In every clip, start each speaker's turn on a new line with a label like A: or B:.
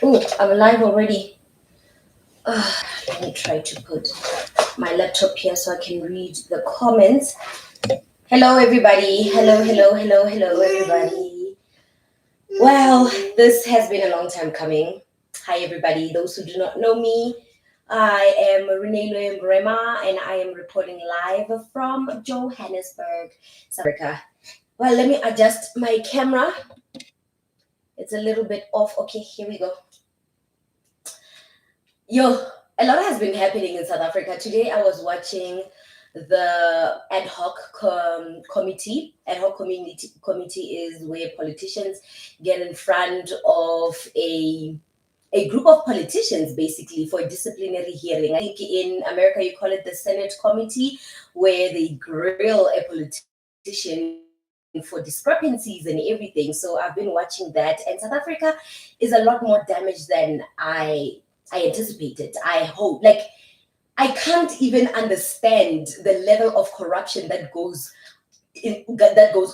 A: Oh, I'm live already. Let me try to put my laptop here so I can read the comments. Hello, everybody. Hello, everybody. Well, this has been a long time coming. Hi, everybody. Those who do not know me, I am Reneilwe Morema, and I am reporting live from Johannesburg, South Africa. Well, let me adjust my camera. It's a little bit off. Okay, here we go. A lot has been happening in South Africa. Today I was watching the ad hoc committee. Ad hoc committee is where politicians get in front of a group of politicians basically for a disciplinary hearing. I think in America you call it the Senate committee, where they grill a politician for discrepancies and everything. So I've been watching that, and South Africa is a lot more damaged than I anticipated. I hope. Like, I can't even understand the level of corruption that goes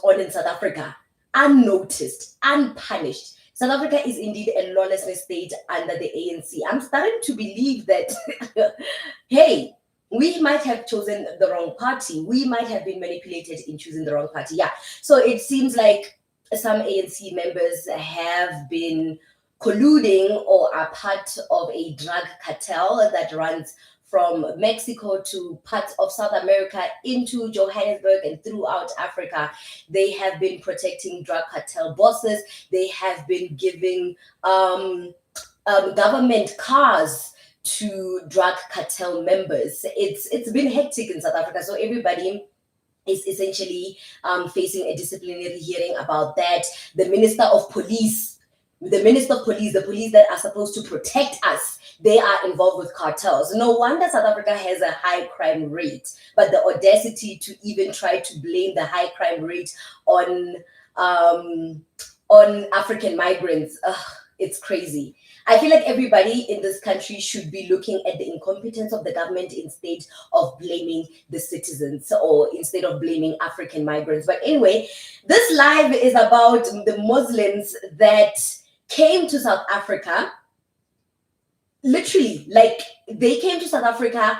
A: on in South Africa, unnoticed, unpunished. South Africa is indeed a lawlessness state under the ANC. I'm starting to believe that, hey, we might have chosen the wrong party. We might have been manipulated in choosing the wrong party. Yeah. So it seems like some ANC members have been colluding or are part of a drug cartel that runs from Mexico to parts of South America into Johannesburg and throughout Africa. They have been protecting drug cartel bosses. They have been giving government cars to drug cartel members. It's been hectic in South Africa. So everybody is essentially facing a disciplinary hearing about that. The Minister of Police, the police that are supposed to protect us, they are involved with cartels. No wonder South Africa has a high crime rate, but the audacity to even try to blame the high crime rate on African migrants, it's crazy. I feel like everybody in this country should be looking at the incompetence of the government instead of blaming the citizens or instead of blaming African migrants. But anyway, this live is about the Muslims that came to South Africa. Literally, like, they came to South Africa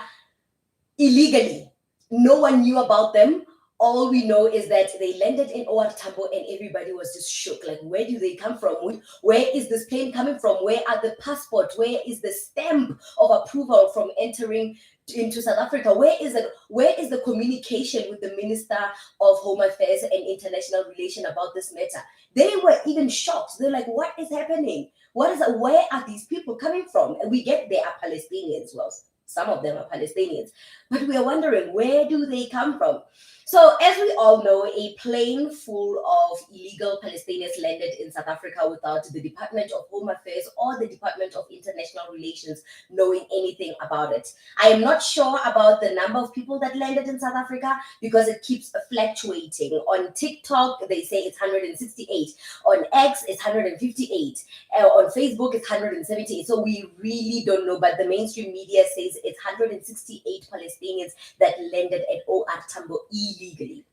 A: illegally. No one knew about them. All we know is that they landed in OR Tambo and everybody was just shook. Like, where do they come from? Where is this plane coming from? Where are the passports? Where is the stamp of approval from entering into South Africa? Where is the communication with the Minister of Home Affairs and International Relations about this matter? They were even shocked. They're like, what is happening? Where are these people coming from? And we get they are Palestinians. Well, some of them are Palestinians, but we are wondering, where do they come from? So, as we all know, a plane full of illegal Palestinians landed in South Africa without the Department of Home Affairs or the Department of International Relations knowing anything about it. I am not sure about the number of people that landed in South Africa because it keeps fluctuating. On TikTok, they say it's 168. On X, it's 158. On Facebook, it's 178. So we really don't know, but the mainstream media says it's 168 Palestinians that landed at OR Tambo illegally.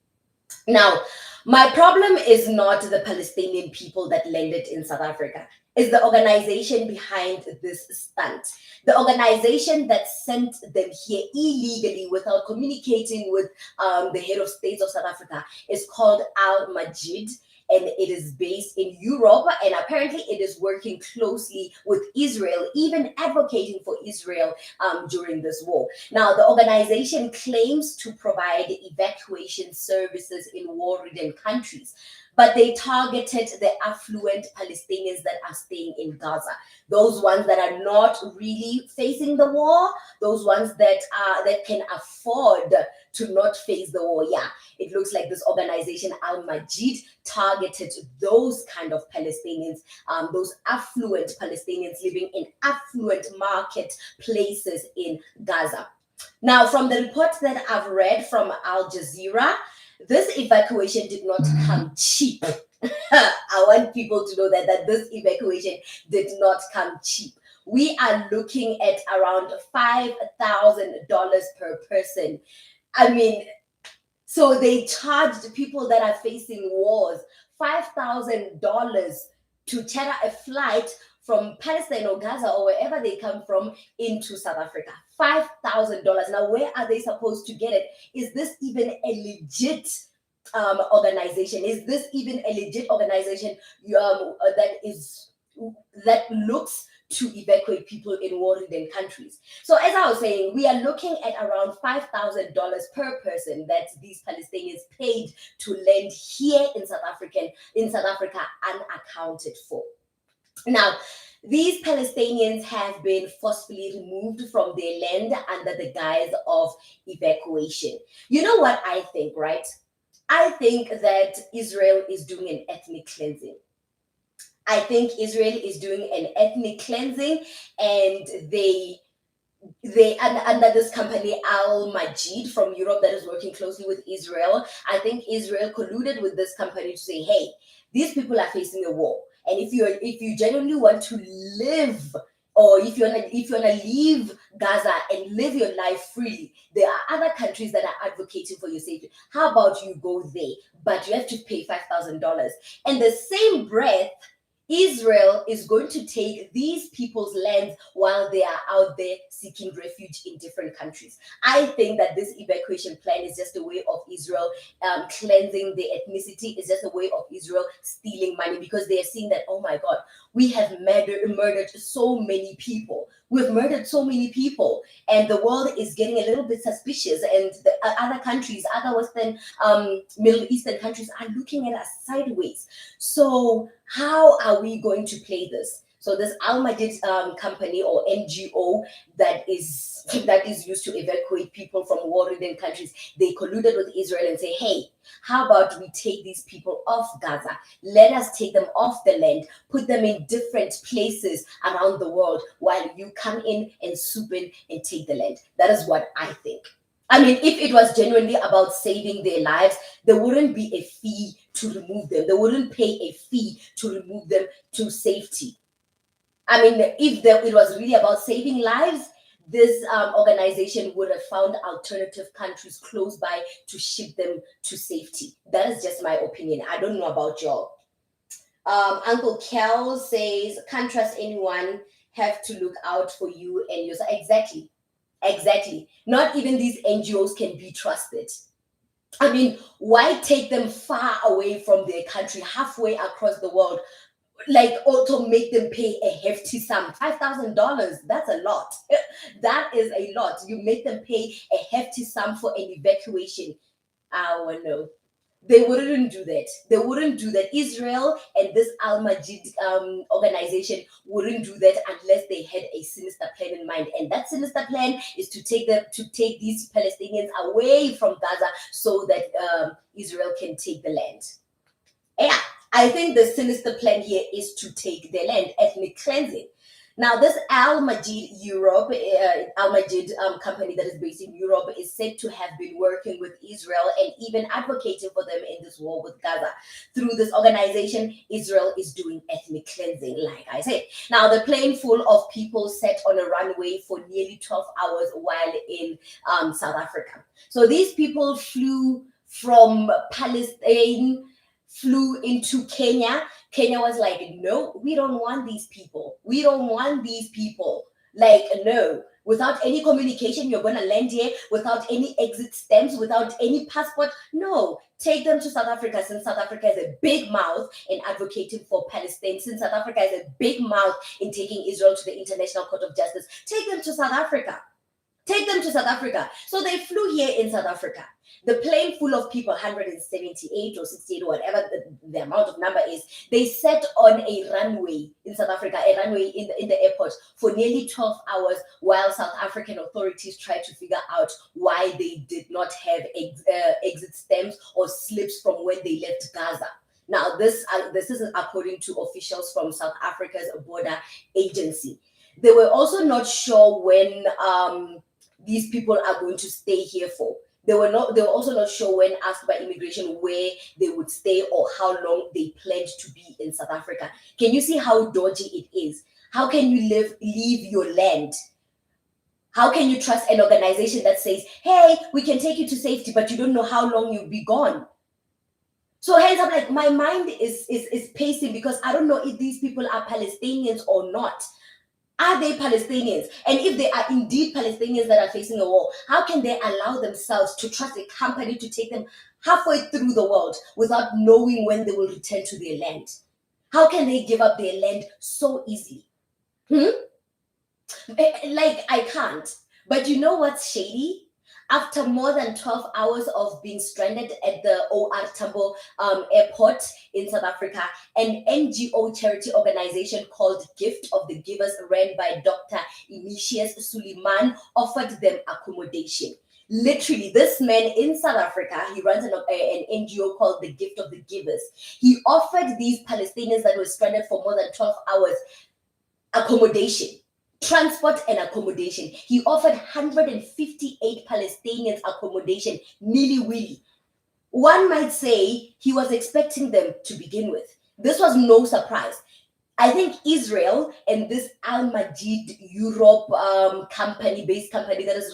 A: Now, my problem is not the Palestinian people that landed in South Africa. It's the organization behind this stunt. The organization that sent them here illegally without communicating with the head of state of South Africa is called Al-Majid, and it is based in Europe, and apparently it is working closely with Israel, even advocating for Israel during this war. Now, the organization claims to provide evacuation services in war-ridden countries, but they targeted the affluent Palestinians that are staying in Gaza, those ones that are not really facing the war, those ones that can afford to not face the war. Yeah, it looks like this organization Al-Majid targeted those kind of Palestinians, those affluent Palestinians living in affluent marketplaces in Gaza. Now, from the reports that I've read from Al Jazeera, this evacuation did not come cheap. I want people to know that this evacuation did not come cheap. We are looking at around $5,000 per person. I mean, so they charged people that are facing wars $5,000 to charter a flight from Palestine or Gaza or wherever they come from into South Africa. $5,000. Now, where are they supposed to get it? Is this even a legit organization? Is this even a legit organization that looks to evacuate people in war-ridden countries? So as I was saying, we are looking at around $5,000 per person that these Palestinians paid to land here in South Africa unaccounted for. Now, these Palestinians have been forcefully removed from their land under the guise of evacuation. You know what I think, right? I think that Israel is doing an ethnic cleansing. I think Israel is doing an ethnic cleansing, and they under this company Al Majid from Europe that is working closely with Israel. I think Israel colluded with this company to say, hey, these people are facing a war, and if you genuinely want to live, or if you want to leave Gaza and live your life freely, there are other countries that are advocating for your safety. How about you go there, but you have to pay $5,000? And the same breath, Israel is going to take these people's lands while they are out there seeking refuge in different countries. I think that this evacuation plan is just a way of Israel cleansing their ethnicity. It's just a way of Israel stealing money, because they are seeing that, oh my God, we have murdered so many people. We've murdered so many people, and the world is getting a little bit suspicious, and the other countries, other Western, Middle Eastern countries are looking at us sideways. So how are we going to play this? So this Al Majid company or NGO that is used to evacuate people from war-ridden countries, they colluded with Israel and say, hey, how about we take these people off Gaza? Let us take them off the land, put them in different places around the world while you come in and swoop in and take the land. That is what I think. I mean, if it was genuinely about saving their lives, there wouldn't be a fee to remove them. They wouldn't pay a fee to remove them to safety. I mean, if it was really about saving lives, this organization would have found alternative countries close by to ship them to safety. That is just my opinion. I don't know about y'all. Uncle Kel says, can't trust anyone, have to look out for you and yourself. Exactly. Not even these NGOs can be trusted. I mean, why take them far away from their country, halfway across the world? Like, also make them pay a hefty sum, $5,000. That's a lot. That is a lot. You make them pay a hefty sum for an evacuation. Oh no, they wouldn't do that. They wouldn't do that. Israel and this Al Majid organization wouldn't do that unless they had a sinister plan in mind. And that sinister plan is to take these Palestinians away from Gaza so that Israel can take the land. Yeah, I think the sinister plan here is to take their land, ethnic cleansing. Now, this Al Majid company that is based in Europe is said to have been working with Israel and even advocating for them in this war with Gaza. Through this organization, Israel is doing ethnic cleansing, like I said. Now, the plane full of people sat on a runway for nearly 12 hours while in South Africa. So these people flew from Palestine, flew into Kenya. Kenya was like, no, we don't want these people. We don't want these people. Like, no. Without any communication, you're going to land here without any exit stamps, without any passport. No, take them to South Africa, since South Africa has a big mouth in advocating for Palestine, since South Africa has a big mouth in taking Israel to the International Court of Justice. Take them to South Africa. Take them to South Africa. So they flew here in South Africa. The plane full of people, 178 or 68 or whatever the amount of number is, they sat on a runway in South Africa, a runway in the airport for nearly 12 hours while South African authorities tried to figure out why they did not have exit stamps or slips from when they left Gaza. Now, this is according to officials from South Africa's border agency. They were also not sure when these people are going to stay here for. They were also not sure when asked by immigration where they would stay or how long they planned to be in South Africa. Can you see how dodgy it is? How can you leave your land? How can you trust an organization that says, hey, we can take you to safety, but you don't know how long you'll be gone? So hence I'm like, my mind is pacing because I don't know if these people are Palestinians or not. Are they Palestinians? And if they are indeed Palestinians that are facing a war, how can they allow themselves to trust a company to take them halfway through the world without knowing when they will return to their land? How can they give up their land so easily? Like, I can't. But you know what's shady? After more than 12 hours of being stranded at the OR Tambo airport in South Africa, an NGO charity organization called Gift of the Givers, ran by Dr Imtiaz Sooliman, offered them accommodation. Literally, this man in South Africa, he runs an NGO called the Gift of the Givers. He offered these Palestinians that were stranded for more than 12 hours accommodation, transport and accommodation. He offered 158 Palestinians accommodation, nilly-willy. One might say he was expecting them to begin with. This was no surprise. I think Israel and this Al Majid Europe based company that is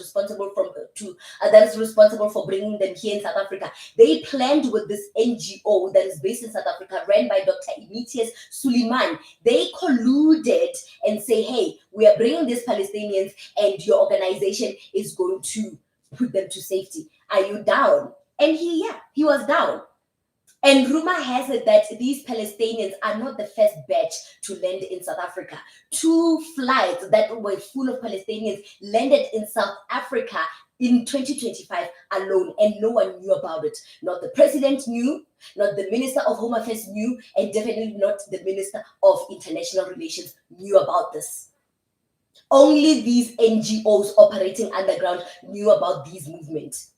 A: responsible for bringing them here in South Africa. They planned with this NGO that is based in South Africa, ran by Dr Imtiaz Sooliman. They colluded and say, "Hey, we are bringing these Palestinians, and your organization is going to put them to safety. Are you down?" And he was down. And rumor has it that these Palestinians are not the first batch to land in South Africa. 2 flights that were full of Palestinians landed in South Africa in 2025 alone, and no one knew about it. Not the president knew, not the Minister of Home Affairs knew, and definitely not the Minister of International Relations knew about this. Only these NGOs operating underground knew about these movements.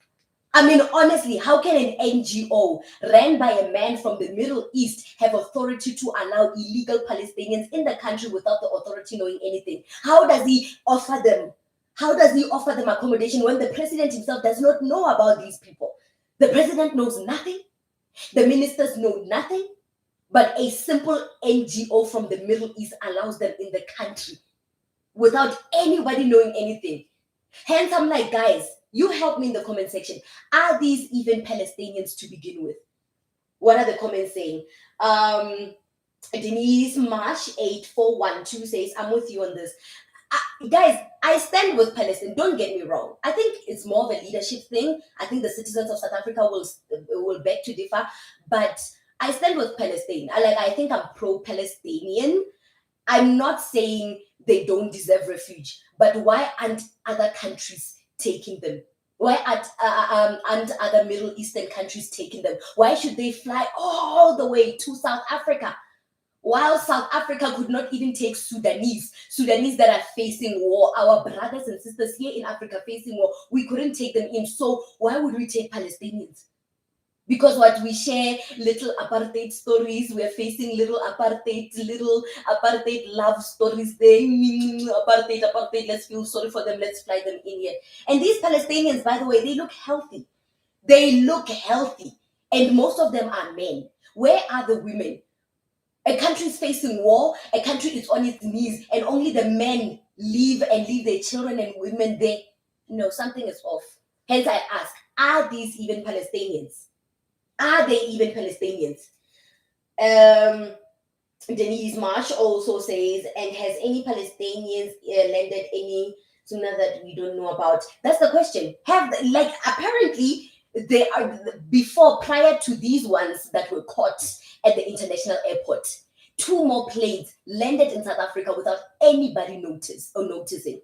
A: I mean, honestly, how can an NGO ran by a man from the Middle East have authority to allow illegal Palestinians in the country without the authority knowing anything? How does he offer them? How does he offer them accommodation when the president himself does not know about these people? The president knows nothing. The ministers know nothing. But a simple NGO from the Middle East allows them in the country without anybody knowing anything. Hence, I'm like, guys, you help me in the comment section. Are these even Palestinians to begin with? What are the comments saying? Denise Marsh 8412 says, "I'm with you on this." Guys, I stand with Palestine. Don't get me wrong. I think it's more of a leadership thing. I think the citizens of South Africa will beg to differ, but I stand with Palestine. I think I'm pro-Palestinian. I'm not saying they don't deserve refuge, but why aren't other countries taking them? Why aren't other Middle Eastern countries taking them? Why should they fly all the way to South Africa? While South Africa could not even take Sudanese that are facing war, our brothers and sisters here in Africa facing war, we couldn't take them in. So why would we take Palestinians? Because what we share little apartheid stories, we are facing little apartheid love stories. Apartheid, let's feel sorry for them, let's fly them in here. And these Palestinians, by the way, they look healthy. And most of them are men. Where are the women? A country is facing war, a country is on its knees, and only the men leave their children and women there. No, something is off. Hence I ask, are these even Palestinians? Are they even Palestinians? Denise Marsh also says, and has any Palestinians landed any sooner that we don't know about? That's the question. Apparently they are prior to these ones that were caught at the international airport. 2 more planes landed in South Africa without anybody noticing.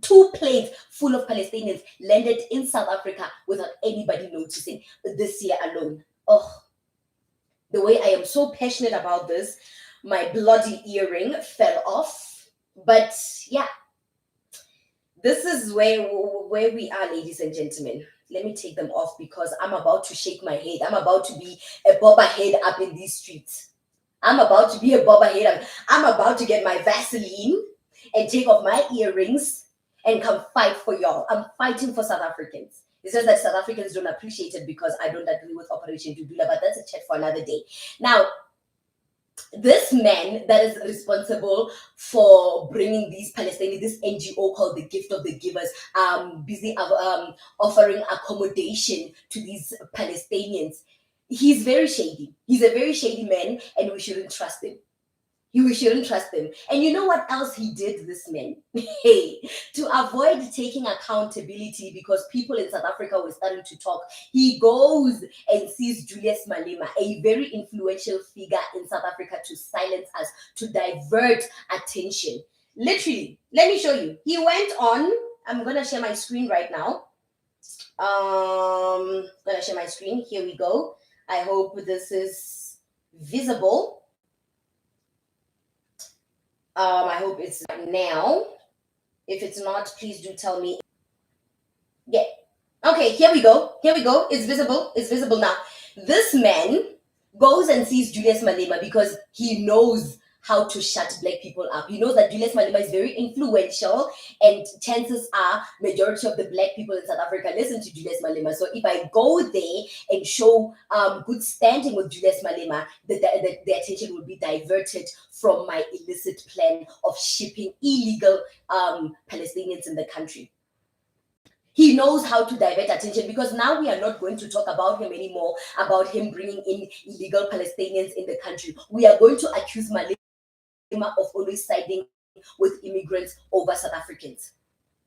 A: 2 planes full of Palestinians landed in South Africa without anybody noticing this year alone. Oh, the way I am so passionate about this, my bloody earring fell off. But yeah, this is where we are, ladies and gentlemen. Let me take them off because I'm about to shake my head. I'm about to be a bobblehead up in these streets. I'm about to get my Vaseline and take off my earrings and come fight for y'all. I'm fighting for South Africans. It's just that South Africans don't appreciate it because I don't agree with Operation Dudula, but that's a chat for another day. Now, this man that is responsible for bringing these Palestinians, this NGO called the Gift of the Givers, busy offering accommodation to these Palestinians. He's very shady. He's a very shady man, and we shouldn't trust him. We shouldn't trust him. And you know what else he did, this man? Hey, to avoid taking accountability because people in South Africa were starting to talk, he goes and sees Julius Malema, a very influential figure in South Africa, to silence us, to divert attention. Literally, let me show you. He went on, I'm going to share my screen right now. Gonna share my screen. Here we go. I hope this is visible. I hope it's now. If it's not, please do tell me. Yeah. Okay, here we go. Here we go. It's visible. It's visible now. This man goes and sees Julius Malema because he knows how to shut black people up. He knows that Julius Malema is very influential, and chances are majority of the black people in South Africa listen to Julius Malema. So if I go there and show good standing with Julius Malema, the attention will be diverted from my illicit plan of shipping illegal Palestinians in the country. He knows how to divert attention, because now we are not going to talk about him anymore, about him bringing in illegal Palestinians in the country. We are going to accuse Malema of always siding with immigrants over South Africans.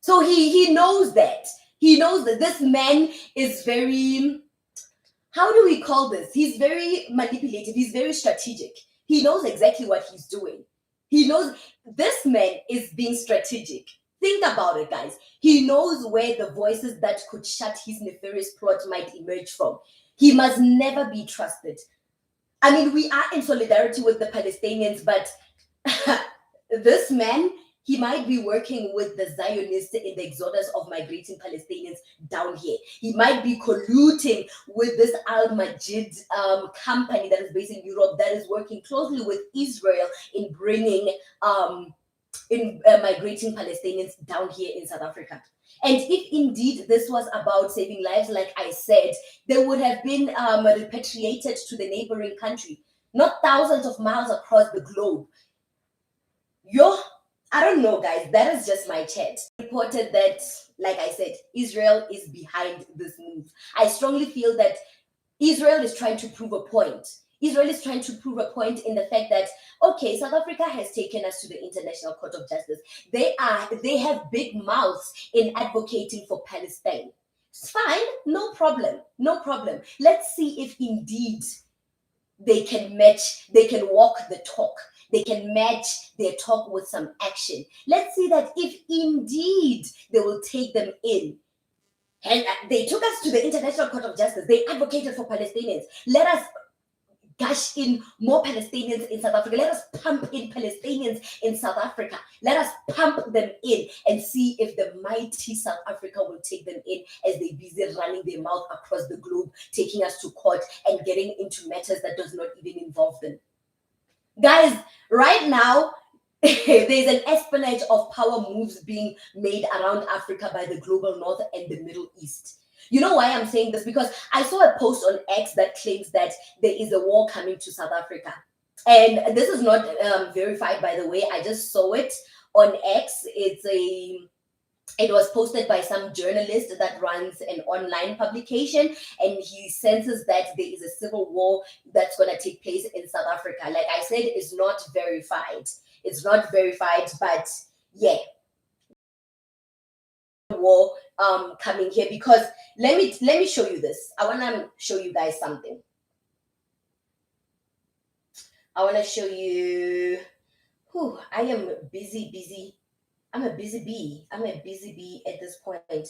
A: So he knows that. He knows that this man is very, how do we call this? He's very manipulative. He's very strategic. He knows exactly what he's doing. He knows this man is being strategic. Think about it, guys. He knows where the voices that could shut his nefarious plot might emerge from. He must never be trusted. I mean, we are in solidarity with the Palestinians, but this man, he might be working with the Zionists in the exodus of migrating Palestinians down here. He might be colluding with this Al-Majid company that is based in Europe, that is working closely with Israel in bringing migrating Palestinians down here in South Africa. And if indeed this was about saving lives, like I said, they would have been repatriated to the neighboring country, not thousands of miles across the globe. I don't know, guys. That is just my chat. Reported that, like I said, Israel is behind this move. I strongly feel that Israel is trying to prove a point. Israel is trying to prove a point in the fact that, okay, South Africa has taken us to the International Court of Justice. They have big mouths in advocating for Palestine. It's fine, no problem, no problem. Let's see if indeed they can walk the talk. They can match their talk with some action. Let's see that if indeed they will take them in. And they took us to the International Court of Justice. They advocated for Palestinians. Let us gush in more Palestinians in South Africa. Let us pump in Palestinians in South Africa. Let us pump them in and see if the mighty South Africa will take them in, as they busy running their mouth across the globe, taking us to court and getting into matters that does not even involve them. Guys, right now, there's an espionage of power moves being made around Africa by the global north and the Middle East. You know why I'm saying this? Because I saw a post on X that claims that there is a war coming to South Africa. And this is not verified, by the way. I just saw it on X. It was posted by some journalist that runs an online publication, and he senses that there is a civil war that's going to take place in South Africa. Like I said, it's not verified. It's not verified, but yeah, war coming here. Because let me show you this. I want to show you guys something. I want to show you. I am busy. I'm a busy bee. I'm a busy bee at this point.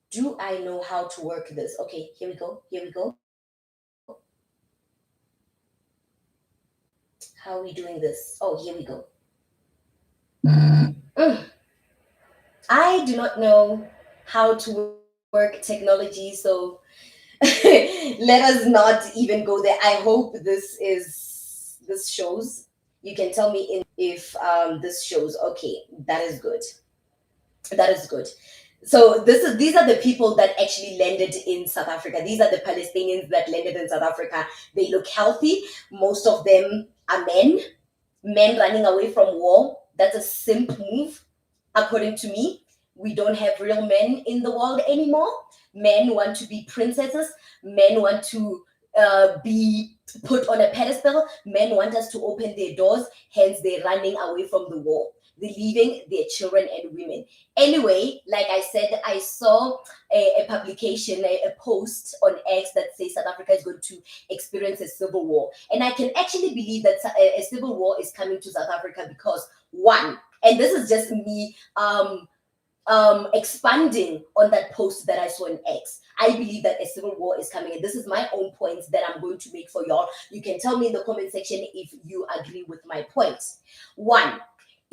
A: Do I know how to work this? Okay, here we go. How are we doing this? Oh, here we go. I do not know how to work technology, so let us not even go there. I hope this shows. You can tell me if this shows. Okay, that is good. So these are the people that actually landed in South Africa. These are the Palestinians that landed in South Africa. They look healthy. Most of them are men running away from war. That's a simp move, according to me. We don't have real men in the world anymore. Men want to be princesses. Men want to be put on a pedestal. Men want us to open their doors, hence they're running away from the war. They're leaving their children and women. Anyway, like I said, I saw a publication, a post on X that says South Africa is going to experience a civil war. And I can actually believe that a civil war is coming to South Africa because, one, and this is just me expanding on that post that I saw in X. I believe that a civil war is coming, and this is my own points that I'm going to make for y'all. You can tell me in the comment section if you agree with my points. One,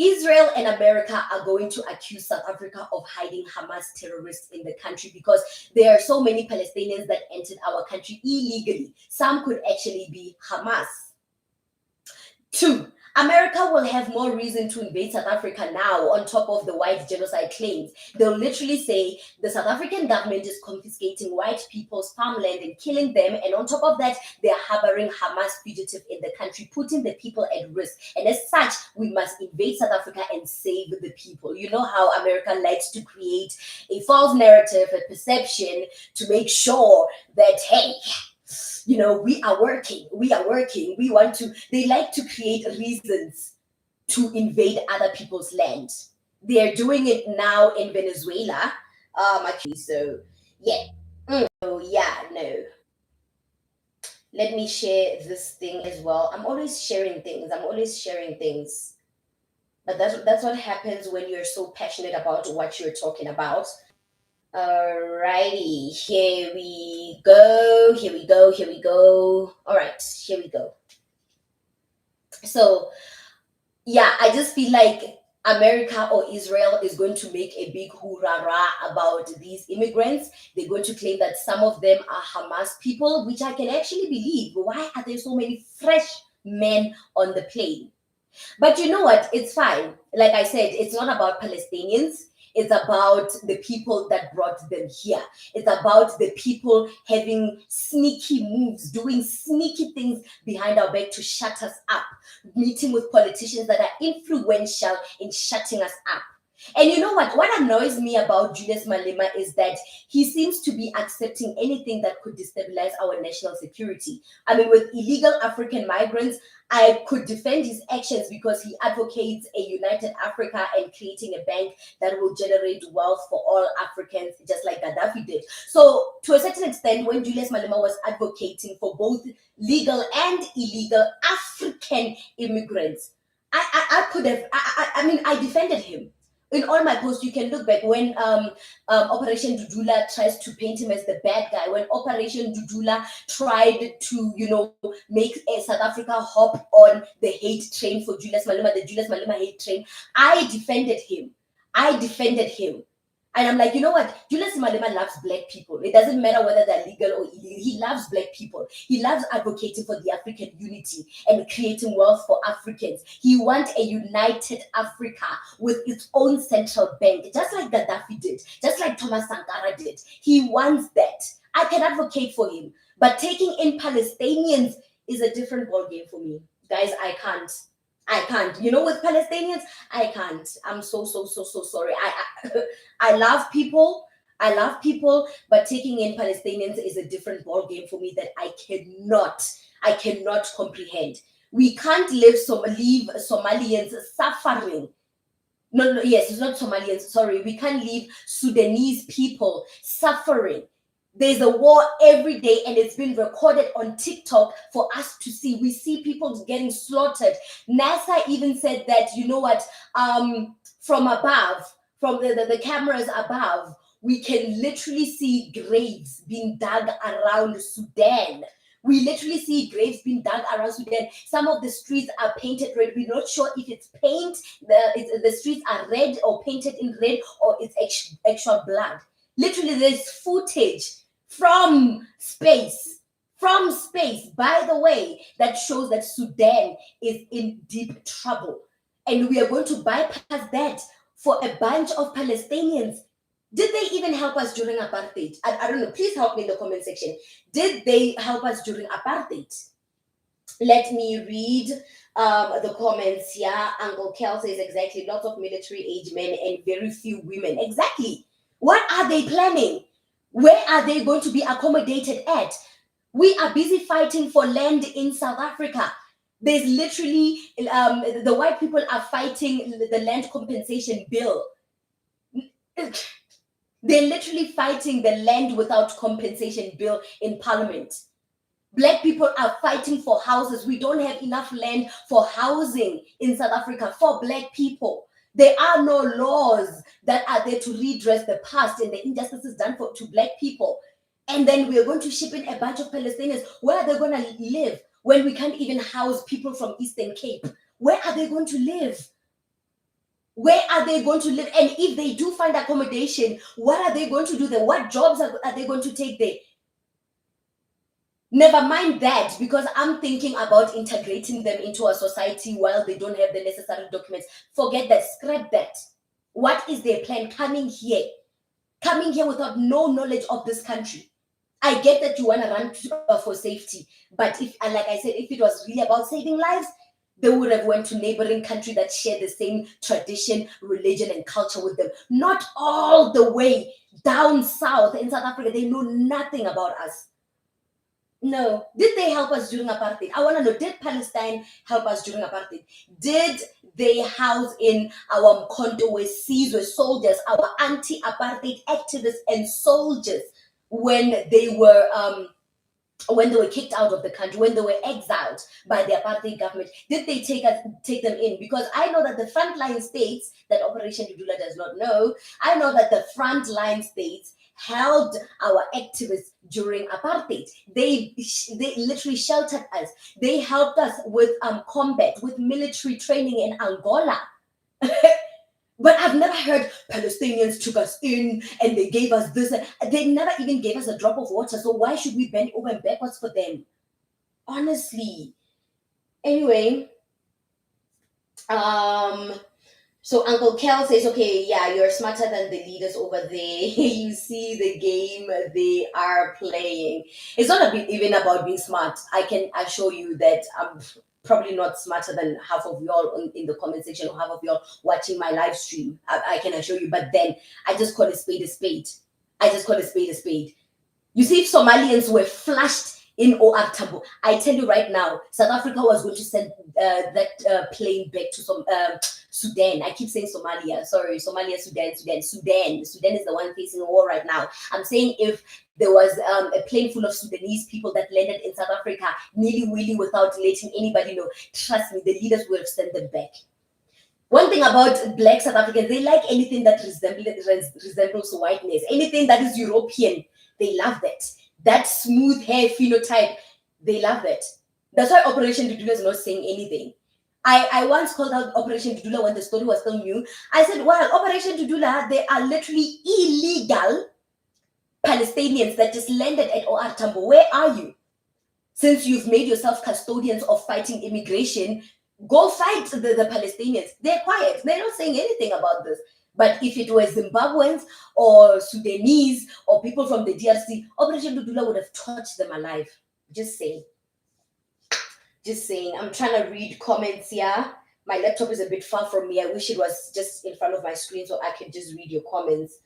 A: Israel and America are going to accuse South Africa of hiding Hamas terrorists in the country because there are so many Palestinians that entered our country illegally. Some could actually be Hamas. Two, America will have more reason to invade South Africa now on top of the white genocide claims. They'll literally say the South African government is confiscating white people's farmland and killing them. And on top of that, they're harboring Hamas fugitives in the country, putting the people at risk. And as such, we must invade South Africa and save the people. You know how America likes to create a false narrative, a perception to make sure that, hey, you know, we are working, we want to, they like to create reasons to invade other people's land. They're doing it now in Venezuela. Actually, so yeah. Oh yeah, no. Let me share this thing as well. I'm always sharing things. But that's what happens when you're so passionate about what you're talking about. Alrighty, here we go. All right, here we go. So, yeah, I just feel like America or Israel is going to make a big hoorah about these immigrants. They're going to claim that some of them are Hamas people, which I can actually believe. Why are there so many fresh men on the plane? But you know what? It's fine. Like I said, it's not about Palestinians. It's about the people that brought them here. It's about the people having sneaky moves, doing sneaky things behind our back to shut us up, meeting with politicians that are influential in shutting us up. And you know what? What annoys me about Julius Malema is that he seems to be accepting anything that could destabilize our national security. I mean, with illegal African migrants, I could defend his actions because he advocates a united Africa and creating a bank that will generate wealth for all Africans, just like Gaddafi did. So, to a certain extent, when Julius Malema was advocating for both legal and illegal African immigrants, I could have, I defended him. In all my posts, you can look back when Operation Dudula tries to paint him as the bad guy, when Operation Dudula tried to, you know, make South Africa hop on the hate train for Julius Malema, the Julius Malema hate train, I defended him. And I'm like, you know what? Julius Malema loves black people. It doesn't matter whether they're legal or illegal. He loves black people. He loves advocating for the African unity and creating wealth for Africans. He wants a united Africa with its own central bank, just like Gaddafi did, just like Thomas Sankara did. He wants that. I can advocate for him. But taking in Palestinians is a different ballgame for me. Guys, I can't. You know, with Palestinians, I can't. I'm so sorry. I love people, but taking in Palestinians is a different ballgame for me that I cannot comprehend. We can't leave Somalians suffering. No, yes, it's not Somalians. Sorry, we can't leave Sudanese people suffering. There's a war every day, and it's been recorded on TikTok for us to see. We see people getting slaughtered. NASA even said that, you know what, from above, from the cameras above, we can literally see graves being dug around Sudan. We literally see graves being dug around Sudan. Some of the streets are painted red. We're not sure if it's paint, the streets are red or painted in red, or it's actual blood. Literally, there's footage from space, by the way, that shows that Sudan is in deep trouble. And we are going to bypass that for a bunch of Palestinians. Did they even help us during apartheid? I don't know. Please help me in the comment section. Did they help us during apartheid? Let me read the comments here. Uncle Kel says exactly, lots of military age men and very few women. Exactly. What are they planning? Where are they going to be accommodated at? We are busy fighting for land in South Africa. There's literally, the white people are fighting the land compensation bill. They're literally fighting the land without compensation bill in parliament. Black people are fighting for houses. We don't have enough land for housing in South Africa for Black people. There are no laws that are there to redress the past and the injustices done to Black people. And then we're going to ship in a bunch of Palestinians. Where are they going to live when we can't even house people from Eastern Cape? Where are they going to live? Where are they going to live? And if they do find accommodation, what are they going to do there? What jobs are they going to take there? Never mind that, because I'm thinking about integrating them into a society while they don't have the necessary documents. Forget that, scrap that. What is their plan coming here? Coming here without no knowledge of this country. I get that you want to run for safety, but if, and like I said, if it was really about saving lives, they would have went to neighboring country that share the same tradition, religion, and culture with them. Not all the way down south in South Africa. They know nothing about us. No. Did they help us during apartheid? I want to know, did Palestine help us during apartheid? Did they house in our Mkhonto Sizwe soldiers, our anti-apartheid activists and soldiers when they were kicked out of the country, when they were exiled by the apartheid government? Did they take them in? Because I know that the frontline states that Operation Dudula does not know, I know that the frontline states held our activists during apartheid. They literally sheltered us. They helped us with combat, with military training in Angola. But I've never heard Palestinians took us in and they gave us this. They never even gave us a drop of water. So why should we bend over and backwards for them? Honestly. Anyway, so Uncle Kel says, okay, yeah, you're smarter than the leaders over there. You see the game they are playing. It's not even about being smart. I can assure you that I'm probably not smarter than half of y'all in the comment section or half of y'all watching my live stream. I can assure you. But then I just call a spade a spade. I just call a spade a spade. You see, if Somalians were flushed in OR Tambo, I tell you right now, South Africa was going to send that plane back to Sudan. I keep saying Somalia. Sorry, Somalia, Sudan. Sudan is the one facing a war right now. I'm saying if there was a plane full of Sudanese people that landed in South Africa, nilly-willy, without letting anybody know, trust me, the leaders would have sent them back. One thing about Black South Africans, they like anything that resembles whiteness, anything that is European. They love that. That smooth hair phenotype, they love it. That's why Operation Dudula is not saying anything. I once called out Operation Dudula when the story was still new. I said, well, Operation Dudula, they are literally illegal Palestinians that just landed at OR Tambo. Where are you? Since you've made yourself custodians of fighting immigration, go fight the Palestinians. They're quiet. They're not saying anything about this. But if it were Zimbabweans or Sudanese or people from the DRC, Operation Dudula would have torched them alive. Just saying. Just saying. I'm trying to read comments here. My laptop is a bit far from me. I wish it was just in front of my screen so I could just read your comments.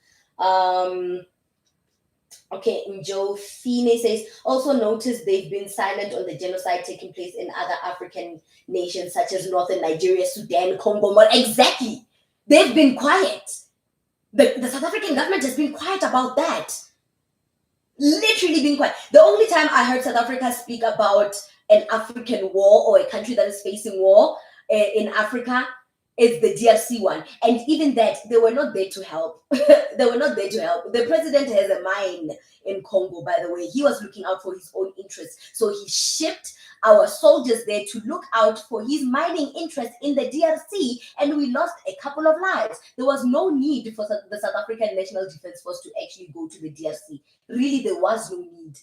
A: Okay, Joe Fine says, also notice they've been silent on the genocide taking place in other African nations such as Northern Nigeria, Sudan, Congo. Exactly. They've been quiet. The South African government has been quiet about that. Literally been quiet. The only time I heard South Africa speak about an African war or a country that is facing war in Africa is the DRC one. And even that, they were not there to help. They were not there to help. The president has a mine in Congo, by the way. He was looking out for his own interests. So he shipped our soldiers there to look out for his mining interest in the DRC, and we lost a couple of lives. There was no need for the South African National Defense Force to actually go to the DRC. Really, there was no need.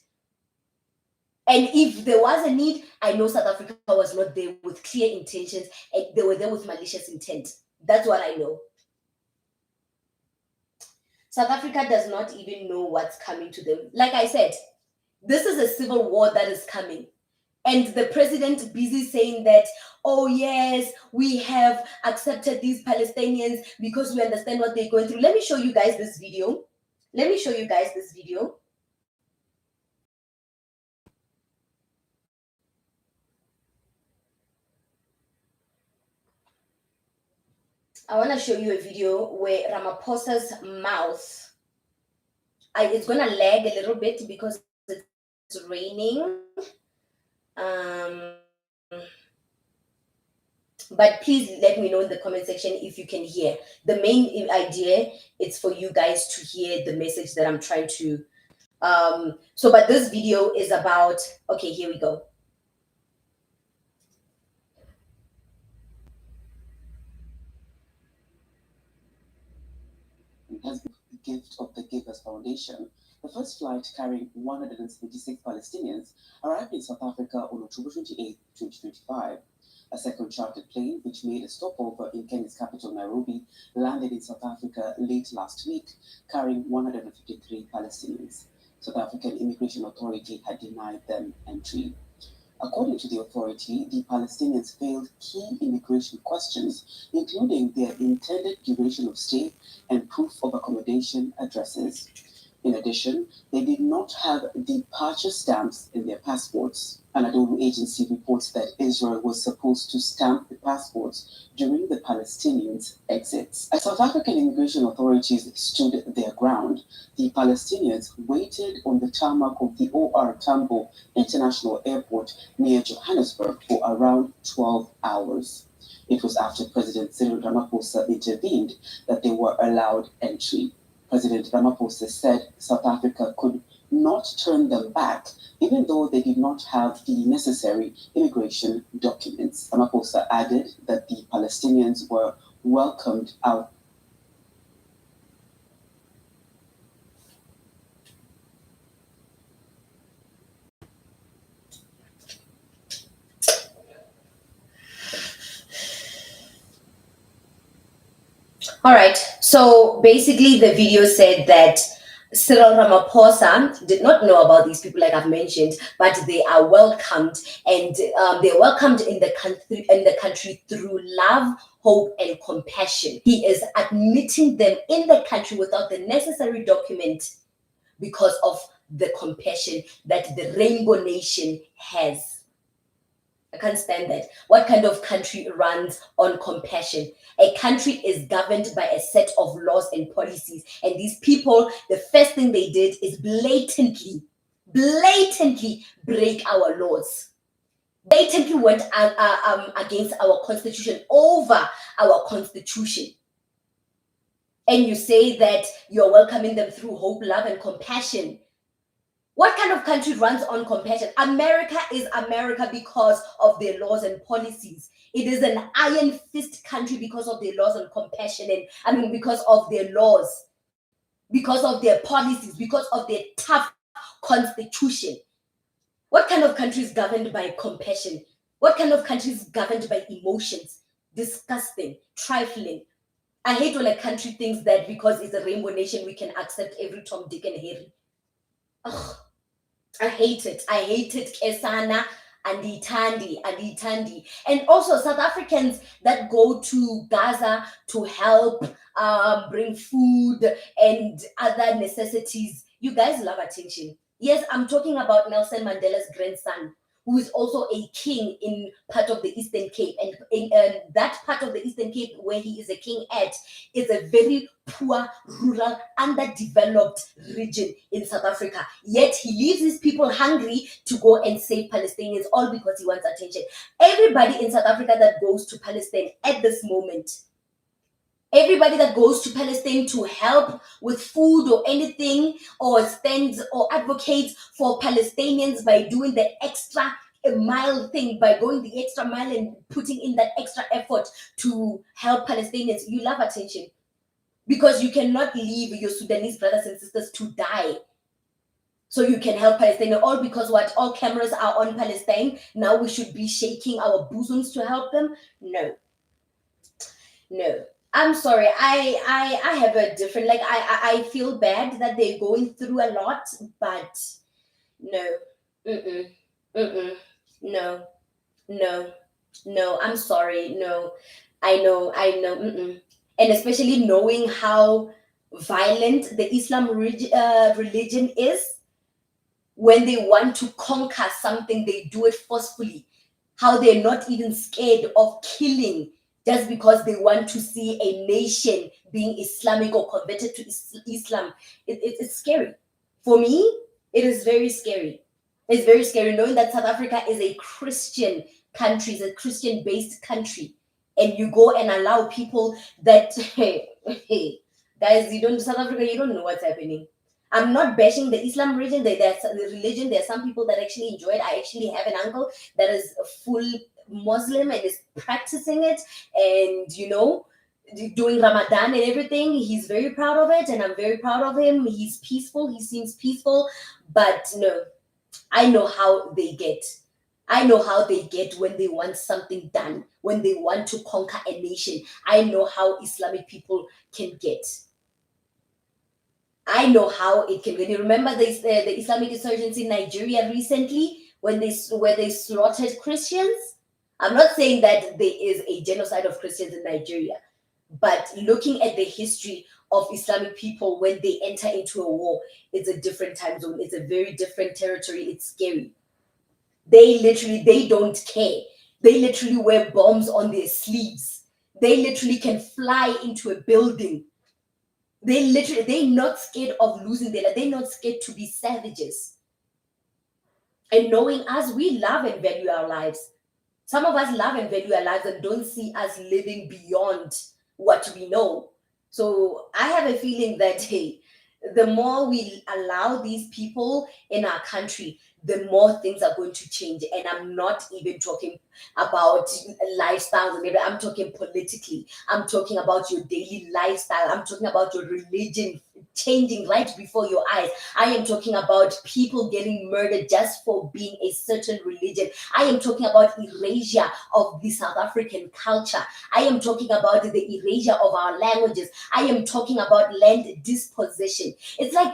A: And if there was a need, I know South Africa was not there with clear intentions, and they were there with malicious intent. That's what I know. South Africa does not even know what's coming to them. Like I said, this is a civil war that is coming. And the president busy saying that, oh yes, we have accepted these Palestinians because we understand what they're going through. Let me show you guys this video. I want to show you a video where Ramaphosa's mouth, it's going to lag a little bit because it's raining. But please let me know in the comment section if you can hear. The main idea is for you guys to hear the message that I'm trying to. But this video is about, okay, here we go.
B: Has been the gift of the Givers Foundation. The first flight carrying 176 Palestinians arrived in South Africa on October 28, 2025. A second chartered plane, which made a stopover in Kenya's capital, Nairobi, landed in South Africa late last week, carrying 153 Palestinians. South African Immigration Authority had denied them entry. According to the authority, the Palestinians failed key immigration questions, including their intended duration of stay and proof of accommodation addresses. In addition, they did not have departure stamps in their passports. An Anadolu agency reports that Israel was supposed to stamp the passports during the Palestinians' exits. As South African immigration authorities stood their ground, the Palestinians waited on the tarmac of the OR Tambo International Airport near Johannesburg for around 12 hours. It was after President Cyril Ramaphosa intervened that they were allowed entry. President Ramaphosa said South Africa could not turn them back, even though they did not have the necessary immigration documents. Ramaphosa added that the Palestinians were welcomed out.
A: All right. So basically, the video said that Cyril Ramaphosa did not know about these people, like I've mentioned, but they are welcomed, and they're welcomed in the country through love, hope, and compassion. He is admitting them in the country without the necessary document because of the compassion that the Rainbow Nation has. I can't stand that. What kind of country runs on compassion? A country is governed by a set of laws and policies. And these people, the first thing they did is blatantly break our laws. Blatantly went against our constitution, over our constitution. And you say that you're welcoming them through hope, love, and compassion. What kind of country runs on compassion? America is America because of their laws and policies. It is an iron fist country because of their laws and compassion, and because of their laws, because of their policies, because of their tough constitution. What kind of country is governed by compassion? What kind of country is governed by emotions? Disgusting, trifling. I hate when a country thinks that because it's a rainbow nation, we can accept every Tom, Dick, and Harry. Ugh. I hate it. I hate it. Kesana and Itandi. And also South Africans that go to Gaza to help bring food and other necessities. You guys love attention. Yes, I'm talking about Nelson Mandela's grandson, who is also a king in part of the Eastern Cape. And in that part of the Eastern Cape where he is a king at is a very poor, rural, underdeveloped region in South Africa. Yet he leaves his people hungry to go and save Palestinians, all because he wants attention. Everybody in South Africa that goes to Palestine at this moment, everybody that goes to Palestine to help with food or anything, or stands or advocates for Palestinians by doing the extra mile thing, by going the extra mile and putting in that extra effort to help Palestinians, you love attention. Because you cannot leave your Sudanese brothers and sisters to die so you can help Palestine, all because what, all cameras are on Palestine, now we should be shaking our bosoms to help them? No. I'm sorry. I have a different, like, I feel bad that they're going through a lot, but no. No. I'm sorry. No. I know. And especially knowing how violent the Islam religion is. When they want to conquer something, they do it forcefully. How they're not even scared of killing just because they want to see a nation being Islamic or converted to Islam. It's scary. For me, it is very scary. It's very scary knowing that South Africa is a Christian country, it's a Christian-based country, and you go and allow people that, hey, guys, you don't, South Africa, you don't know what's happening. I'm not bashing the Islam religion. There's the religion. There are some people that actually enjoy it. I actually have an uncle that is a full Muslim and is practicing it, and doing Ramadan and everything. He's very proud of it, and I'm very proud of him. He's peaceful. He seems peaceful, but no, I know how they get. I know how they get when they want something done, when they want to conquer a nation. I know how Islamic people can get. I know how it can get. You remember the Islamic insurgency in Nigeria recently where they slaughtered Christians? I'm not saying that there is a genocide of Christians in Nigeria, but looking at the history of Islamic people when they enter into a war, it's a different time zone. It's a very different territory. It's scary. They don't care. They literally wear bombs on their sleeves. They literally can fly into a building. They're not scared of losing their life. They're not scared to be savages. And knowing us, we love and value our lives. Some of us love and value our lives and don't see us living beyond what we know. So I have a feeling that, hey, the more we allow these people in our country, the more things are going to change. And I'm not even talking about lifestyles and everything. I'm talking politically. I'm talking about your daily lifestyle. I'm talking about your religion changing right before your eyes. I am talking about people getting murdered just for being a certain religion. I am talking about erasure of the South African culture. I am talking about the erasure of our languages. I am talking about land dispossession. It's like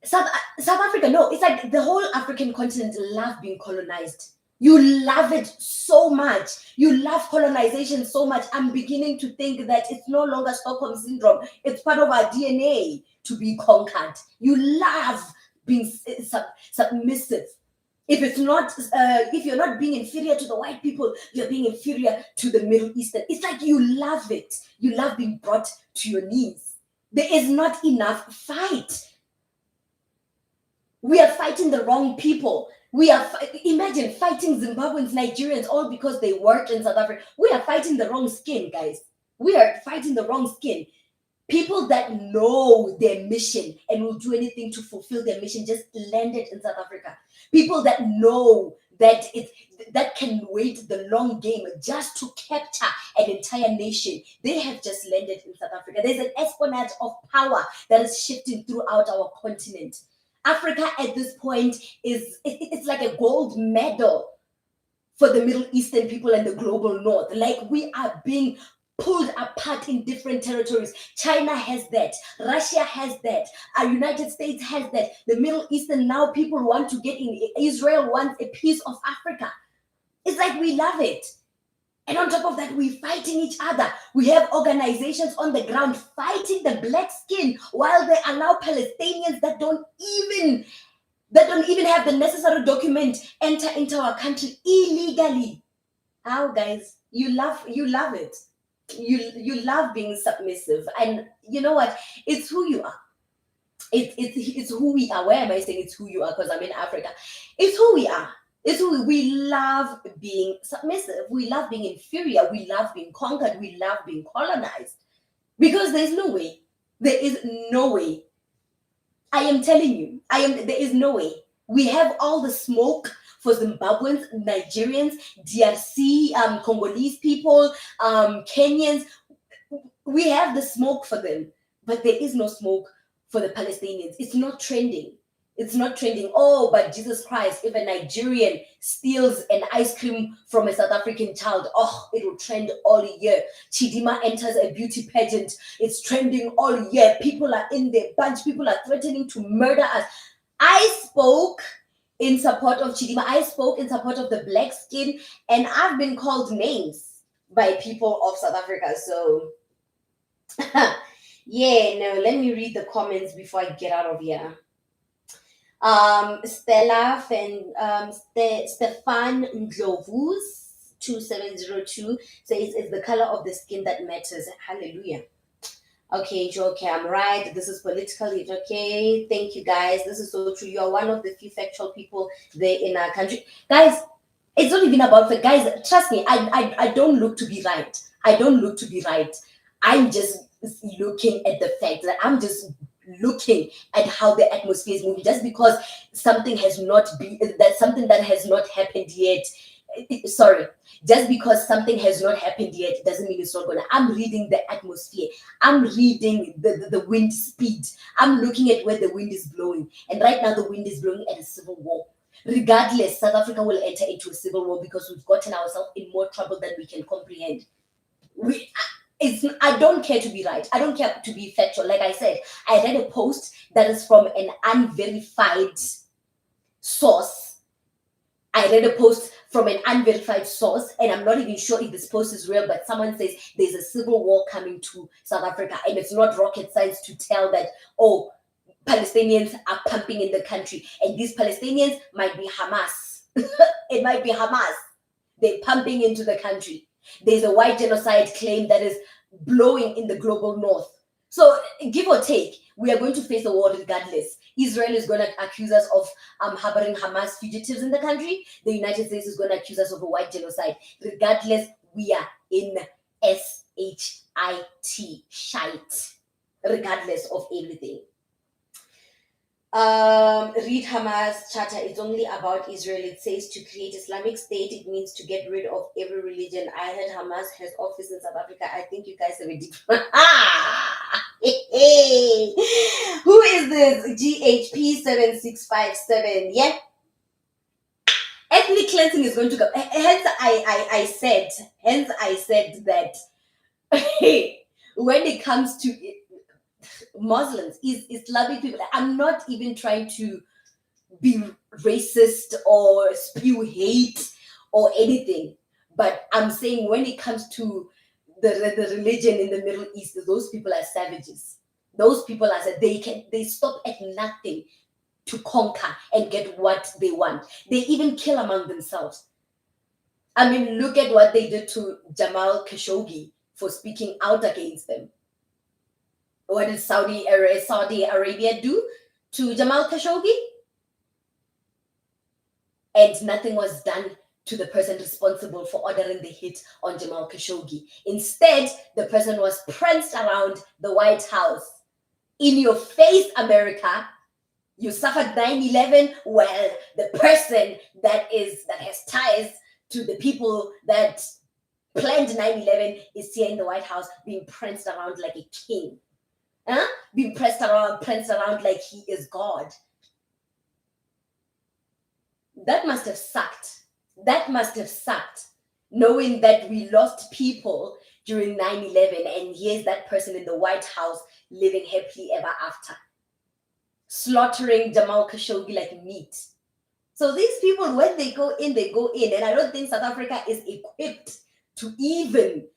A: South Africa, no, it's like the whole African continent love being colonized. You love it so much. You love colonization so much. I'm beginning to think that it's no longer Stockholm syndrome. It's part of our DNA to be conquered. You love being submissive. If you're not being inferior to the white people, you're being inferior to the Middle Eastern. It's like you love it. You love being brought to your knees. There is not enough fight. We are fighting the wrong people. Imagine fighting Zimbabweans, Nigerians, all because they worked in South Africa. We are fighting the wrong skin, guys. We are fighting the wrong skin. People that know their mission and will do anything to fulfill their mission just landed in South Africa. People that know that that can wait the long game just to capture an entire nation. They have just landed in South Africa. There's an espionage of power that is shifting throughout our continent. Africa at this point it's like a gold medal for the Middle Eastern people and the global North. Like we are being pulled apart in different territories. China has that. Russia has that. Our United States has that. The Middle Eastern, now people want to get in. Israel wants a piece of Africa. It's like we love it. And on top of that, we're fighting each other. We have organizations on the ground fighting the black skin while they allow Palestinians that don't even have the necessary document enter into our country illegally. How, guys? You love it. You love being submissive. And you know what? It's who you are. It's who we are. Where am I saying it's who you are? Because I'm in Africa. It's who we are. We love being submissive. We love being inferior. We love being conquered. We love being colonized. Because there's no way. There is no way. I am telling you, there is no way. We have all the smoke for Zimbabweans, Nigerians, DRC, Congolese people, Kenyans. We have the smoke for them, but there is no smoke for the Palestinians. It's not trending. It's not trending. Oh, but Jesus Christ, if a Nigerian steals an ice cream from a South African child, oh, it will trend all year. Chidima enters a beauty pageant. It's trending all year. People are in their bunch. People are threatening to murder us. I spoke in support of Chidima. I spoke in support of the black skin, and I've been called names by people of South Africa. So, yeah, no, let me read the comments before I get out of here. Stella and Stefan Ndlovus 2702 says it's the color of the skin that matters. Hallelujah. Okay, okay, I'm right. This is politically okay. Thank you, guys. This is so true. You are one of the few factual people there in our country. Guys, it's not even about the guys. Trust me, I don't look to be right. I don't look to be right. I'm just looking at the fact that I'm just looking at how the atmosphere is moving. Just because something has not been, that's something that has not happened yet. Sorry, just because something has not happened yet doesn't mean it's not gonna. I'm reading the atmosphere. I'm reading the wind speed. I'm looking at where the wind is blowing. And right now the wind is blowing at a civil war. Regardless, South Africa will enter into a civil war because we've gotten ourselves in more trouble than we can comprehend. I don't care to be right. I don't care to be factual. Like I said, I read a post that is from an unverified source. I read a post from an unverified source, and I'm not even sure if this post is real, but someone says there's a civil war coming to South Africa, and it's not rocket science to tell that, oh, Palestinians are pumping in the country, and these Palestinians might be Hamas. It might be Hamas. They're pumping into the country. There's a white genocide claim that is blowing in the global north. So give or take, we are going to face a war regardless. Israel is going to accuse us of harboring Hamas fugitives in the country. The United States is going to accuse us of a white genocide. Regardless, we are in shite, regardless of everything. Read Hamas charter. It's only about Israel. It says to create Islamic State. It means to get rid of every religion. I heard Hamas has office in South Africa. I think you guys have a different. Who is this? GHP 7657. Yeah. Ethnic cleansing is going to go. Hence, I said that when it comes to Muslims, Islamic people, I'm not even trying to be racist or spew hate or anything, but I'm saying when it comes to the religion in the Middle East, those people are savages. Those people are they stop at nothing to conquer and get what they want. They even kill among themselves. I mean, look at what they did to Jamal Khashoggi for speaking out against them. What did Saudi Arabia do to Jamal Khashoggi? And nothing was done to the person responsible for ordering the hit on Jamal Khashoggi. Instead, the person was pranced around the White House. In your face, America, you suffered 9/11. Well, the person that has ties to the people that planned 9/11 is here in the White House being pranced around like a king. Being pranced around like he is God. That must have sucked. Knowing that we lost people during 9/11, and here's that person in the White House living happily ever after, slaughtering Jamal Khashoggi like meat. So these people, when they go in, and I don't think South Africa is equipped to even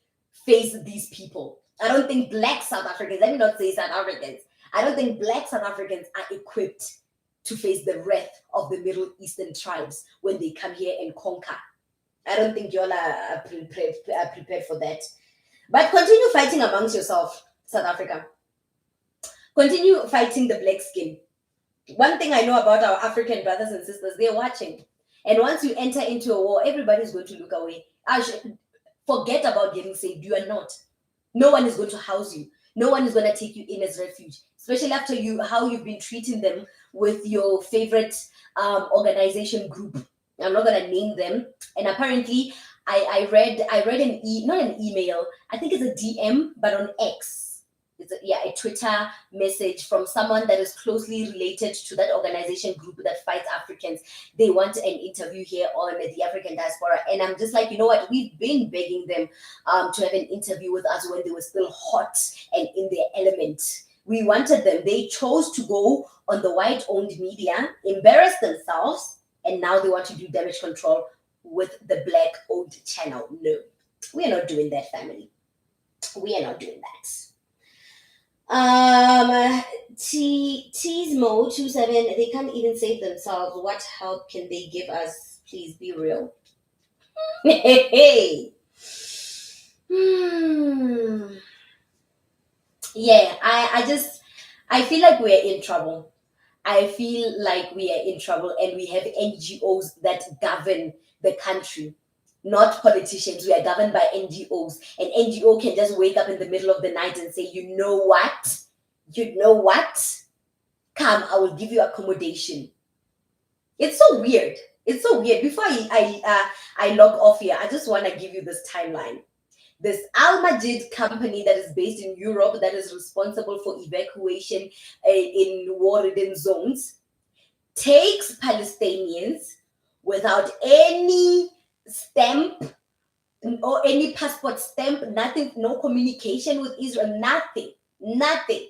A: face these people. I don't think Black South Africans, let me not say South Africans, I don't think Black South Africans are equipped to face the wrath of the Middle Eastern tribes when they come here and conquer. I don't think y'all are prepared for that. But continue fighting amongst yourself, South Africa. Continue fighting the black skin. One thing I know about our African brothers and sisters, they're watching. And once you enter into a war, everybody's going to look away. Forget about getting saved. You are not. No one is going to house you. No one is going to take you in as refuge, especially after how you've been treating them with your favorite organization group. I'm not going to name them. And apparently, I read not an email. I think it's a DM, but on X. It's a Twitter message from someone that is closely related to that organization group that fights Africans. They want an interview here on the African Diaspora, and I'm just like, you know what? We've been begging them to have an interview with us when they were still hot and in their element. We wanted them. They chose to go on the white-owned media, embarrass themselves, and now they want to do damage control with the black-owned channel. No, we are not doing that, family. We are not doing that. Tsmo 27, they can't even save themselves. What help can they give us? Please be real. Hey. Hmm. Yeah, I feel like we're in trouble. I feel like we are in trouble and we have NGOs that govern the country, not politicians. We are governed by NGOs. An NGO can just wake up in the middle of the night and say, you know what? You know what? Come, I will give you accommodation. It's so weird. It's so weird. Before I log off here, I just want to give you this timeline. This Al Majid company that is based in Europe that is responsible for evacuation in war-ridden zones takes Palestinians without any stamp or any passport stamp, nothing, no communication with Israel, nothing, nothing.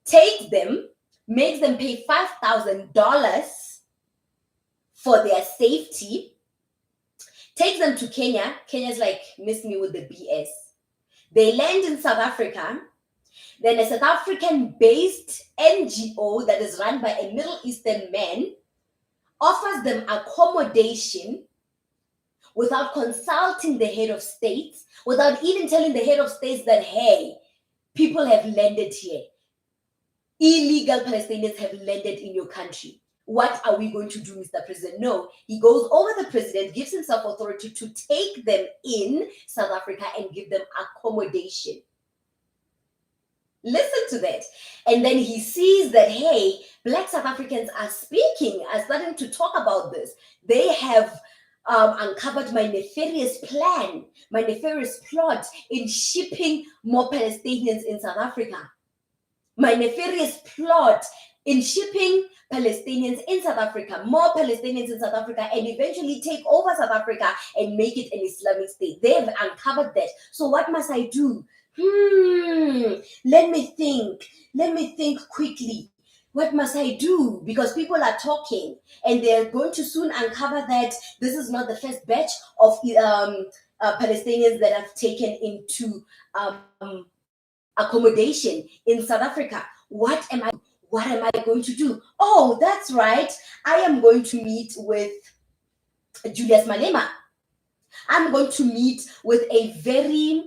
A: Takes them, makes them pay $5,000 for their safety, takes them to Kenya. Kenya's like, miss me with the BS. They land in South Africa. Then a South African based NGO that is run by a Middle Eastern man offers them accommodation without consulting the head of states, without even telling the head of states that, hey, people have landed here. Illegal Palestinians have landed in your country. What are we going to do, Mr. President? No, he goes over the president, gives himself authority to take them in South Africa and give them accommodation. Listen to that. And then he sees that, hey, Black South Africans are speaking, are starting to talk about this. They have uncovered my nefarious plan, my nefarious plot in shipping more Palestinians in South Africa. My nefarious plot in shipping Palestinians in South Africa, more Palestinians in South Africa, and eventually take over South Africa and make it an Islamic state. They've uncovered that. So what must I do? Let me think quickly. What must I do? Because people are talking and they're going to soon uncover that this is not the first batch of Palestinians that have taken into accommodation in South Africa. What am I going to do? Oh, that's right. I am going to meet with Julius Malema. I'm going to meet with a very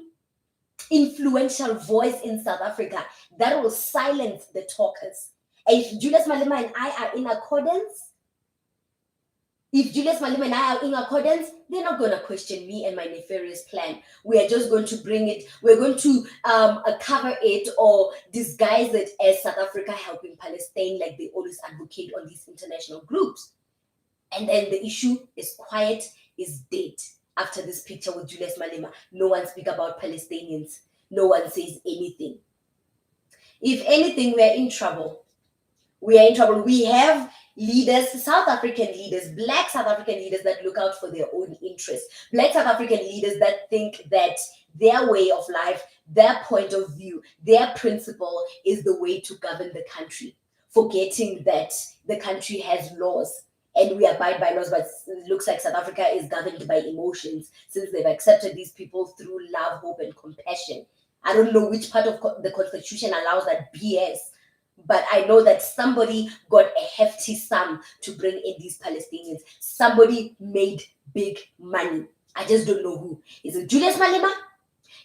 A: influential voice in South Africa that will silence the talkers. And if Julius Malema and I are in accordance, they're not going to question me and my nefarious plan. We are just going to bring it, we're going to cover it or disguise it as South Africa helping Palestine, like they always advocate on these international groups. And then the issue is quiet, is dead. After this picture with Julius Malema, no one speaks about Palestinians. No one says anything. If anything, we are in trouble. We are in trouble. We have leaders, South African leaders, Black South African leaders that look out for their own interests. Black South African leaders that think that their way of life, their point of view, their principle is the way to govern the country, forgetting that the country has laws and we abide by laws, but it looks like South Africa is governed by emotions since they've accepted these people through love, hope, and compassion. I don't know which part of the Constitution allows that BS, but I know that somebody got a hefty sum to bring in these Palestinians. Somebody made big money. I just don't know who. Is it Julius Malema?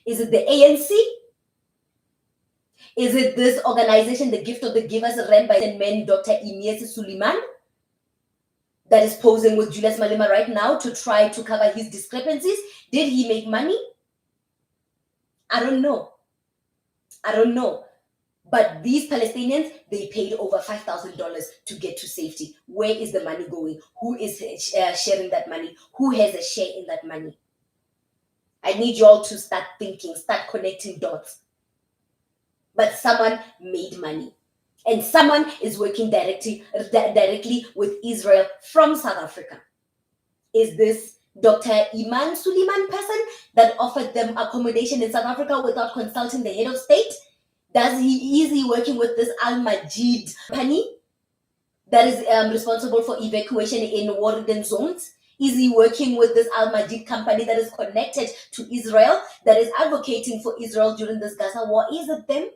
A: Is it the ANC? Is it this organization, the Gift of the Givers, run by the man Dr Imtiaz Sooliman, that is posing with Julius Malema right now to try to cover his discrepancies? Did he make money? I don't know. But these Palestinians, they paid over $5,000 to get to safety. Where is the money going? Who is sharing that money? Who has a share in that money? I need you all to start thinking, start connecting dots. But someone made money. And someone is working directly with Israel from South Africa. Is this Dr. Imtiaz Sooliman person that offered them accommodation in South Africa without consulting the head of state? Is he working with this Al Majid company that is responsible for evacuation in war-ridden zones? Is he working with this Al Majid company that is connected to Israel, that is advocating for Israel during this Gaza war? Is it them?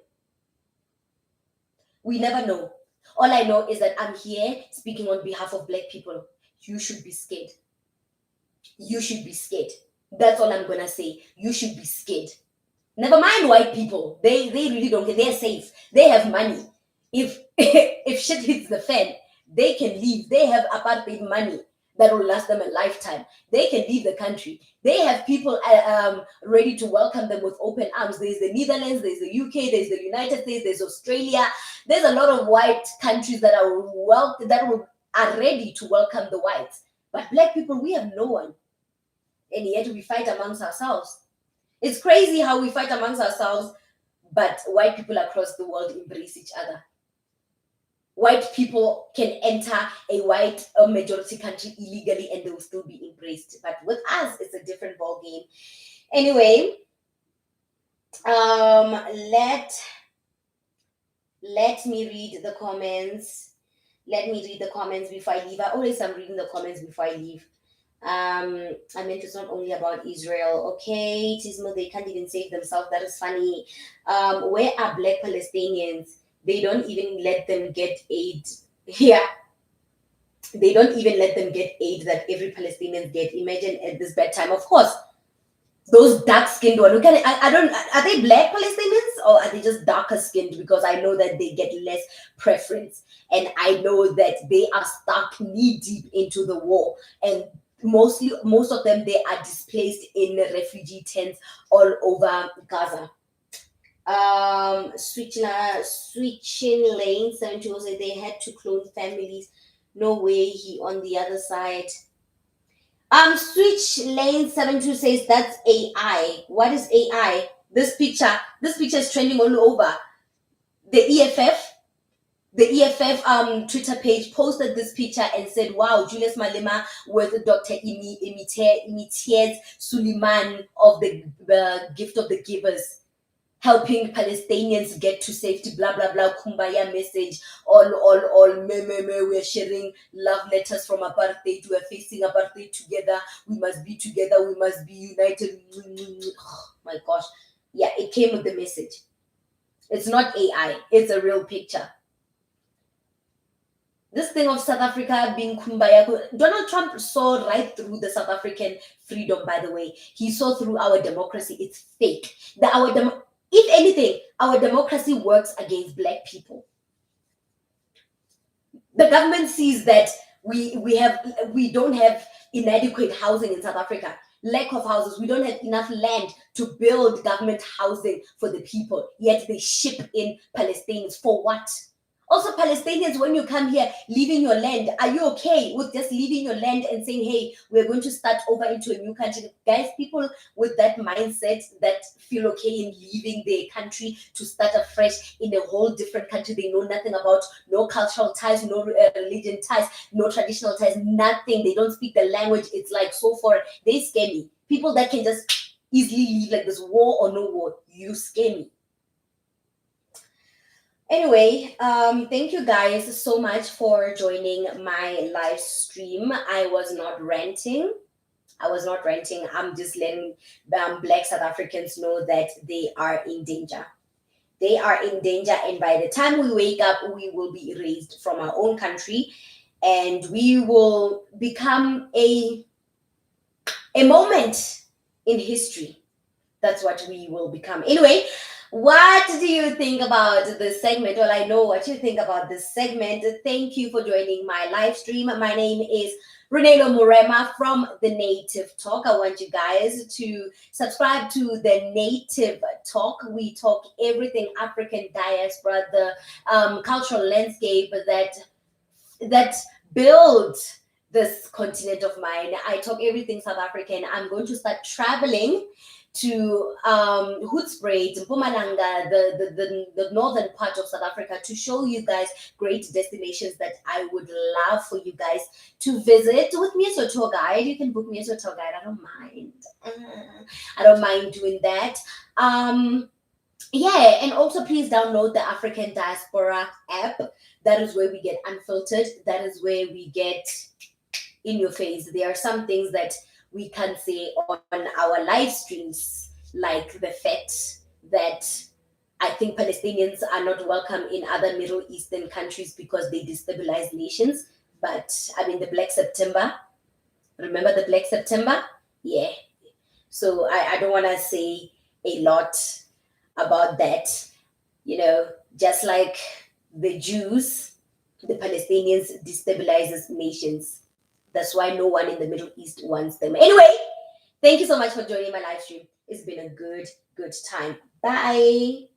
A: We never know. All I know is that I'm here speaking on behalf of Black people. You should be scared. you should be scared. That's all I'm gonna say. You should be scared. Never mind white people. They really don't care. They're safe. They have money. If if shit hits the fan, they can leave. They have apartheid money that will last them a lifetime. They can leave the country. They have people ready to welcome them with open arms. There's the Netherlands, there's the UK, there's the United States, there's Australia. There's a lot of white countries that are ready to welcome the whites. But black people, we have no one, and yet we fight amongst ourselves. It's crazy how we fight amongst ourselves, but white people across the world embrace each other. White people can enter a white majority country illegally and they will still be embraced. But with us, it's a different ball game. Anyway, let me read the comments. Let me read the comments before I leave. I always am reading the comments before I leave. I meant it's not only about Israel. Okay, Tismo, they can't even save themselves. That is funny. Where are black Palestinians? They don't even let them get aid. Yeah, they don't even let them get aid that every Palestinian get. Imagine at this bad time. Of course, those dark-skinned ones. I don't. Are they black Palestinians or are they just darker skinned? Because I know that they get less preference, and I know that they are stuck knee deep into the war, and most of them, they are displaced in refugee tents all over Gaza. Switching lane 72 said they had to clone families. No way, he on the other side. Switch lane 72 says that's AI. What is AI? This picture is trending all over. The EFF Twitter page posted this picture and said, wow, Julius Malema with Dr Imtiaz Sooliman of the Gift of the Givers, helping Palestinians get to safety, blah, blah, blah, kumbaya message, all, we're sharing love letters from apartheid, we're facing apartheid together, we must be together, we must be united. Oh, my gosh. Yeah, it came with the message. It's not AI, it's a real picture. This thing of South Africa being kumbaya, Donald Trump saw right through the South African freedom, by the way. He saw through our democracy. It's fake. If anything, our democracy works against black people. The government sees that we don't have inadequate housing in South Africa, lack of houses. We don't have enough land to build government housing for the people, yet they ship in Palestinians. For what? Also, Palestinians, when you come here, leaving your land, are you okay with just leaving your land and saying, hey, we're going to start over into a new country? Guys, people with that mindset that feel okay in leaving their country to start afresh in a whole different country they know nothing about, no cultural ties, no religion ties, no traditional ties, nothing. They don't speak the language. It's like so far, they scare me. People that can just easily leave like this, war or no war, you scare me. Anyway, thank you guys so much for joining my live stream. I was not ranting. I'm just letting black South Africans know that they are in danger. They are in danger, and by the time we wake up, we will be erased from our own country, and we will become a moment in history. That's what we will become. Anyway, what do you think about this segment? Well, I know what you think about this segment. Thank you for joining my live stream. My name is Reneilwe Morema from The Native Talk. I want you guys to subscribe to The Native Talk. We talk everything African diaspora, the cultural landscape that builds this continent of mine. I talk everything South African. I'm going to start traveling to Hoedspruit, Mpumalanga, the northern part of South Africa, to show you guys great destinations that I would love for you guys to visit with me as a tour guide. You can book me as a tour guide. I don't mind. I don't mind doing that. Yeah, and also please download the African Diaspora app. That is where we get unfiltered. That is where we get in your face. There are some things that we can say on our live streams, like the fact that I think Palestinians are not welcome in other Middle Eastern countries because they destabilize nations. But I mean, the Black September, Remember the Black September? Yeah. So I don't want to say a lot about that. Just like the Jews, the Palestinians destabilizes nations. That's why no one in the Middle East wants them. Anyway, thank you so much for joining my live stream. It's been a good time. Bye.